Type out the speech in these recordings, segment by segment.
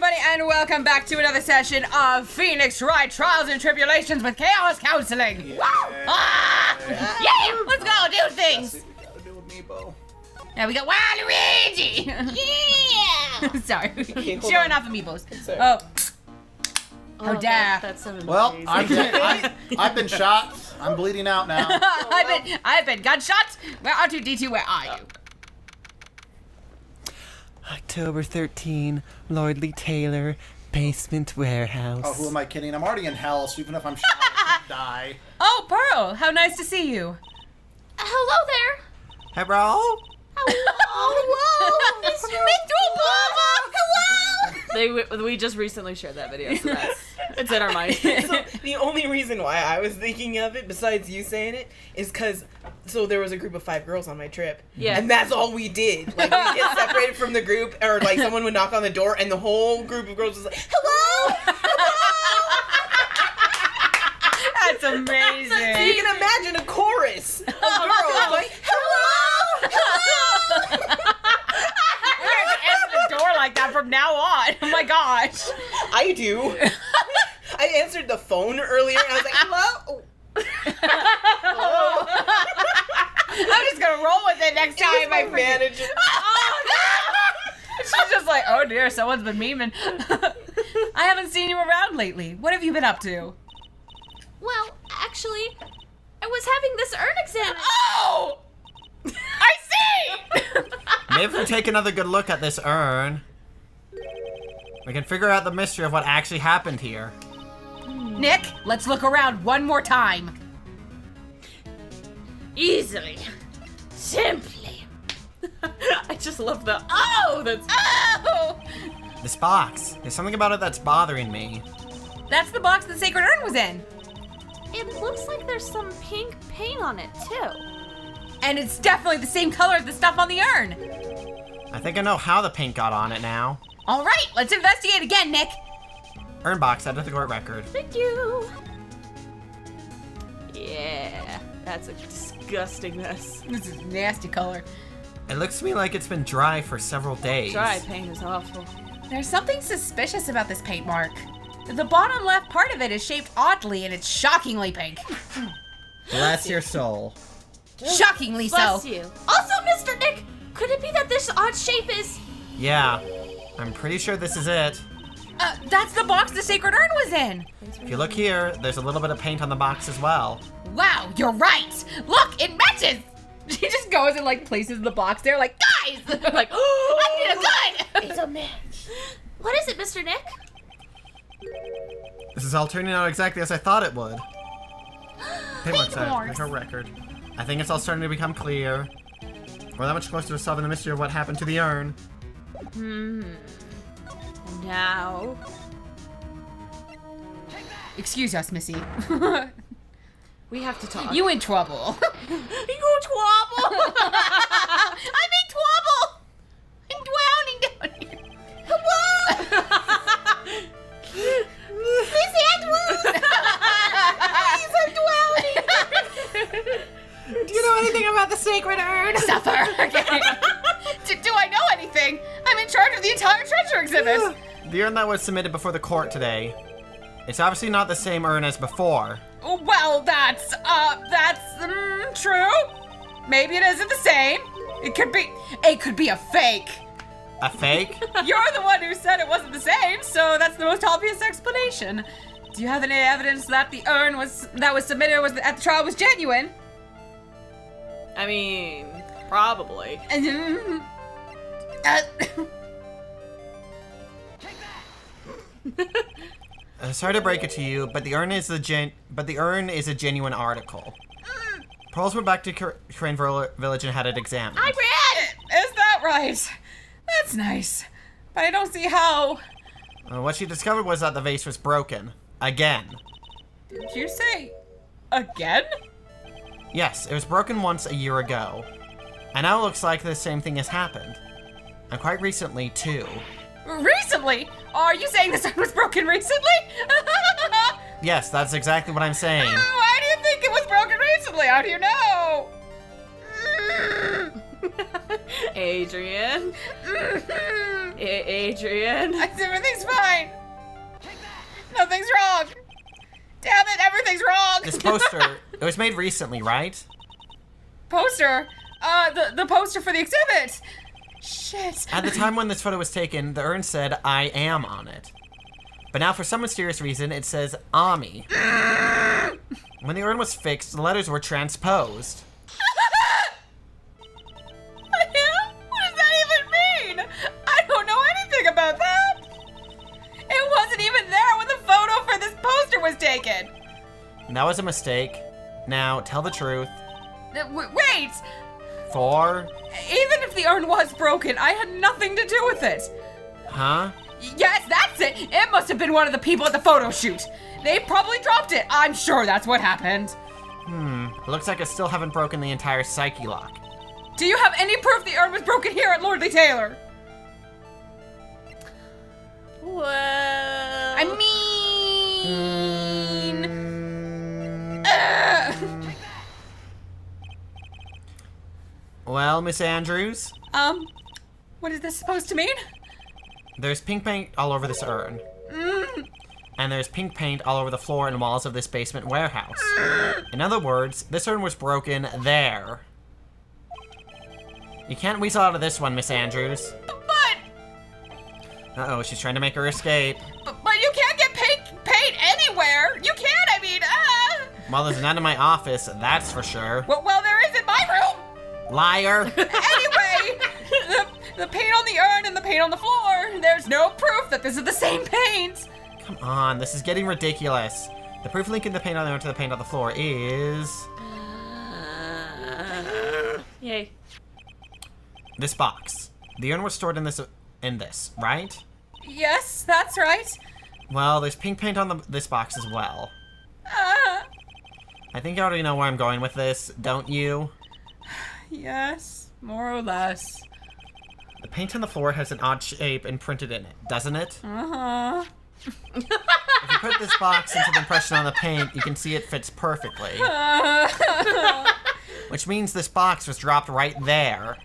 everybody, and welcome back to another session of Phoenix Wright Trials and Tribulations with Chaos Counseling. Yeah. Woo! Ah! Yeah! Let's go do things. That's what we gotta do with Meebo. Now we got Waluigi. Yeah. Sorry. Showing off amiibos. Oh. How dare! That sounded Well, amazing. I've been shot. I'm bleeding out now. I've been gunshot. Where R2D2? Where are you? October 13, Lordly Taylor, basement warehouse. Oh, who am I kidding? I'm already in hell, so even if I'm shot, I can't die. Oh, Pearl. How nice to see you. Hello there. Hey, bro. Hello. Mr. Obama. Hello. We just recently shared that video, so it's in our mind. So the only reason why I was thinking of it, besides you saying it, is because there was a group of 5 girls on my trip. Yeah. And that's all we did. Like, we get separated from the group, or like someone would knock on the door, and the whole group of girls was like, "Hello!" That's amazing. So you can imagine a chorus of girls like, "Hello!" We're going to answer the door like that from now on. Oh my gosh. I do. I answered the phone earlier, and I was like, "Hello." Hello. I'm just gonna roll with it next time. It was my freaking- manager. Oh no! She's just like, oh dear, someone's been memeing. I haven't seen you around lately. What have you been up to? Well, actually, I was having this urn examined. Oh! I see! Maybe if we take another good look at this urn, we can figure out the mystery of what actually happened here. Nick, let's look around one more time. Easily. Simply. I just love the oh, that's Oh! This box. There's something about it that's bothering me. That's the box the sacred urn was in. it looks like there's some pink paint on it too. And it's definitely the same color as the stuff on the urn. I think I know how the paint got on it now. All right, let's investigate again, Nick. Urn box out of the court record. Thank you. Yeah, that's a disgusting mess. This is nasty color. It looks to me like it's been dry for several days. Dry paint is awful. There's something suspicious about this paint mark. The bottom left part of it is shaped oddly and it's shockingly pink. Bless your soul. Shockingly Bless so. you. Also, Mr. Nick, could it be that this odd shape is... Yeah, I'm pretty sure this is it. That's the box the sacred urn was in. If you look here, there's a little bit of paint on the box as well. Wow, you're right. Look, it matches. She just goes and like places the box there like, guys! I'm like, oh, I did a good. It's a match. What is it, Mr. Nick? This is all turning out exactly as I thought it would. Paint marks out marks. of the court record. I think it's all starting to become clear. We're that much closer to solving the mystery of what happened to the urn. Now... Excuse us, Missy. we have to talk. You in trouble. You trouble! I'm in trouble. I'm drowning down here. Hello. Miss Edwards. Please, I'm drowning. Do you know anything about the sacred urn? Suffer. Okay. Do I know anything? I'm in charge of the entire treasure exhibit. The urn that was submitted before the court today. It's obviously not the same urn as before. Well, that's true. Maybe it isn't the same. It could be a fake. A fake? You're the one who said it wasn't the same, so that's the most obvious explanation. Do you have any evidence that the urn that was submitted at the trial was genuine? I mean, probably. Sorry to break it to you, but the urn is a genuine article. Pearls went back to Crane Village and had it examined. I read it! Is that right? That's nice. But I don't see how. What she discovered was that the vase was broken. Again. Did you say again? Yes, it was broken once a year ago. And now it looks like the same thing has happened. And quite recently, too. Recently? Are you saying this urn was broken recently? Yes, that's exactly what I'm saying. Why do you think it was broken recently? How do you know? Adrian. Adrian. Everything's fine. Nothing's wrong. Damn it, everything's wrong. This poster, it was made recently, right? Poster? The poster for the exhibit. Shit. At the time when this photo was taken, the urn said, I am on it. But now, for some mysterious reason, it says, Ami. When the urn was fixed, the letters were transposed. What does that even mean? I don't know anything about that. It wasn't even there when the photo for this poster was taken. That was a mistake. Now, tell the truth. Wait! For? Even if the urn was broken, I had nothing to do with it. Huh? Yes, that's it! It must have been one of the people at the photo shoot. They probably dropped it. I'm sure that's what happened. It looks like I still haven't broken the entire psyche lock. Do you have any proof the urn was broken here at Lordly Taylor? Well... I mean... Well, Miss Andrews, What is this supposed to mean? there's pink paint all over this urn. And there's pink paint all over the floor and walls of this basement warehouse. In other words, this urn was broken there. You can't weasel out of this one, Miss Andrews. But Uh-oh, she's trying to make her escape. you can't get paint anywhere. You can't, I mean, Well, there's none in my office, that's for sure. Well, there is in my room. Liar! Anyway, the paint on the urn and the paint on the floor. There's no proof that this is the same paint. Come on, this is getting ridiculous. The proof linking the paint on the urn to the paint on the floor is... Yay. this box. The urn was stored in this, right? Yes, that's right. Well, there's pink paint on this box as well. I think you already know where I'm going with this, don't you? Yes, more or less. The paint on the floor has an odd shape imprinted in it, doesn't it? Uh-huh. If you put this box into the impression on the paint, you can see it fits perfectly. Which means this box was dropped right there.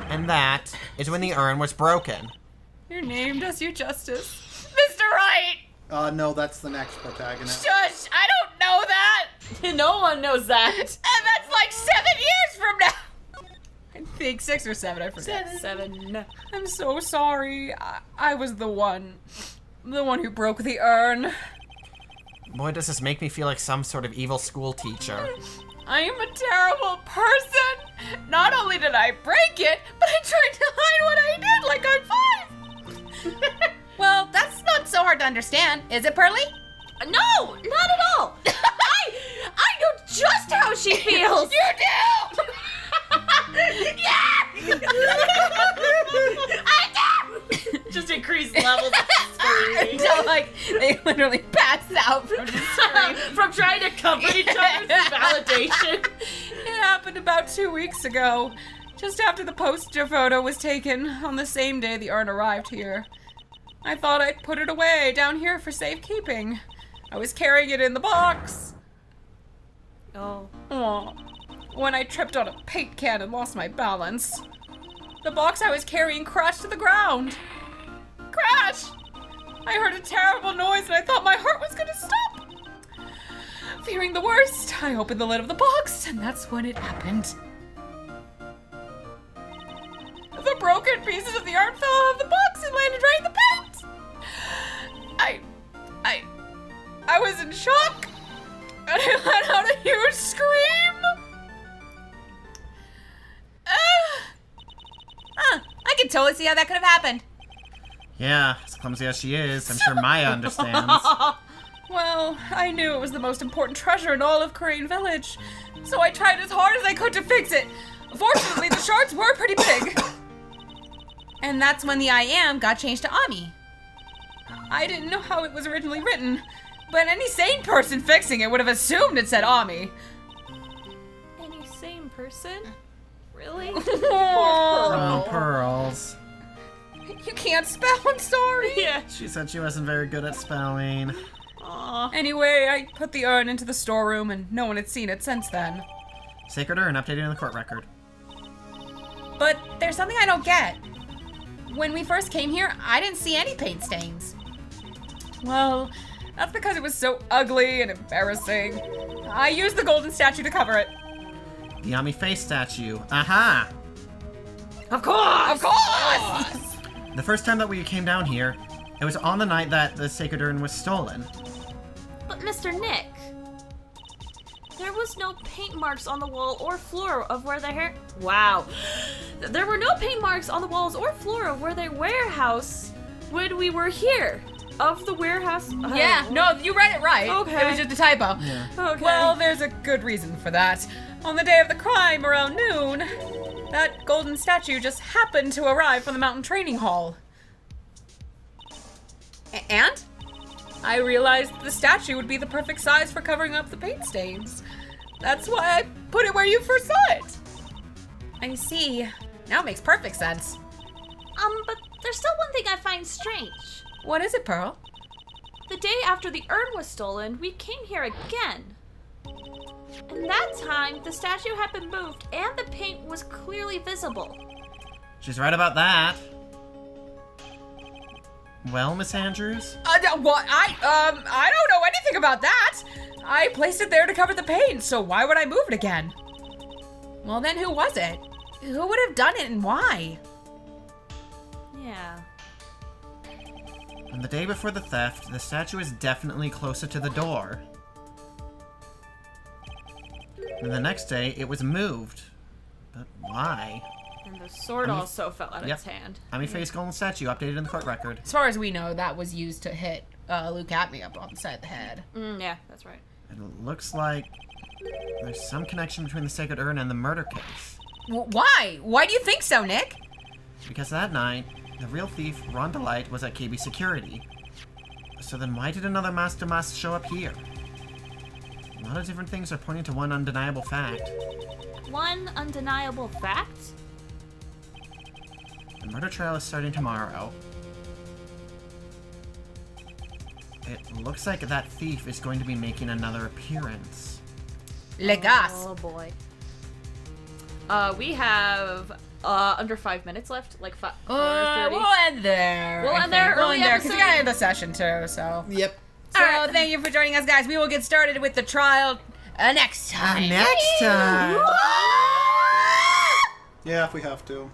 And that is when the urn was broken. Your name does you justice. Mr. Wright! No, that's the next protagonist. Shush! I don't know that! No one knows that. And that's like 7 years from now! I think 6 or 7, I forget. 7. I'm so sorry. I was the one who broke the urn. Boy, does this make me feel like some sort of evil school teacher. I am a terrible person. Not only did I break it, but I tried to hide what I did like I'm 5. Well, that's not so hard to understand, is it, Pearly? No, not at all. I know just how she feels. You do! I do! Just increased levels of screaming. Until, like, they literally passed out from the scream. From trying to comfort each other through validation. It happened about 2 weeks ago, just after the poster photo was taken on the same day the urn arrived here. I thought I'd put it away down here for safekeeping. I was carrying it in the box. Oh. Aw. When I tripped on a paint can and lost my balance. The box I was carrying crashed to the ground. Crash! I heard a terrible noise and I thought my heart was gonna stop. Fearing the worst, I opened the lid of the box and that's when it happened. The broken pieces of the urn fell out of the box and landed right in the paint. I was in shock and I let out a huge scream. I can totally see how that could have happened. Yeah, as clumsy as she is, I'm sure Maya understands. Well, I knew it was the most important treasure in all of Crane Village, so I tried as hard as I could to fix it. Fortunately, the shards were pretty big. And that's when the I am got changed to Ami. I didn't know how it was originally written, but any sane person fixing it would have assumed it said Ami. Any sane person? Really? Oh, Pearls. You can't spell, I'm sorry. Yeah. She said she wasn't very good at spelling. Aw. Anyway, I put the urn into the storeroom and no one had seen it since then. Sacred urn updated in the court record. But there's something I don't get. When we first came here, I didn't see any paint stains. Well, that's because it was so ugly and embarrassing. I used the golden statue to cover it. The Ami face statue. Aha! Of course! Of course! The first time that we came down here, it was on the night that the sacred urn was stolen. But Mr. Nick, there was no paint marks on the wall or floor of where the hair... Wow. There were no paint marks on the walls or floor of where the warehouse when we were here. Of the warehouse? Yeah, no, you read it right. Okay. It was just a typo. Yeah. Okay. Well, there's a good reason for that. On the day of the crime, around noon, that golden statue just happened to arrive from the mountain training hall. And? I realized the statue would be the perfect size for covering up the paint stains. That's why I put it where you first saw it. I see. Now it makes perfect sense. But there's still one thing I find strange. What is it, Pearl? The day after the urn was stolen, we came here again. And that time, the statue had been moved and the paint was clearly visible. She's right about that. Well, Miss Andrews? What? I don't know anything about that. I placed it there to cover the paint, so why would I move it again? Well, then who was it? Who would have done it and why? Yeah. On the day before the theft, the statue is definitely closer to the door. And the next day, it was moved. But why? And the sword also fell out of its hand. Ami face golden statue updated in the court record. As far as we know, that was used to hit Luke Atme up on the side of the head. Yeah, that's right. It looks like there's some connection between the sacred urn and the murder case. Why? Why do you think so, Nick? Because that night, the real thief, Ron DeLight, was at KB Security. So then why did another Master Mask show up here? A lot of different things are pointing to one undeniable fact. One undeniable fact? The murder trial is starting tomorrow. It looks like that thief is going to be making another appearance. Legas. Oh boy. We have under 5 minutes left, like 5 30. We'll end there. We'll I end there, think. We'll early end there because we episode. gotta end the session too. So. Yep. So Alright. thank you for joining us, guys. We will get started with the trial next time. Next time! Yeah, if we have to.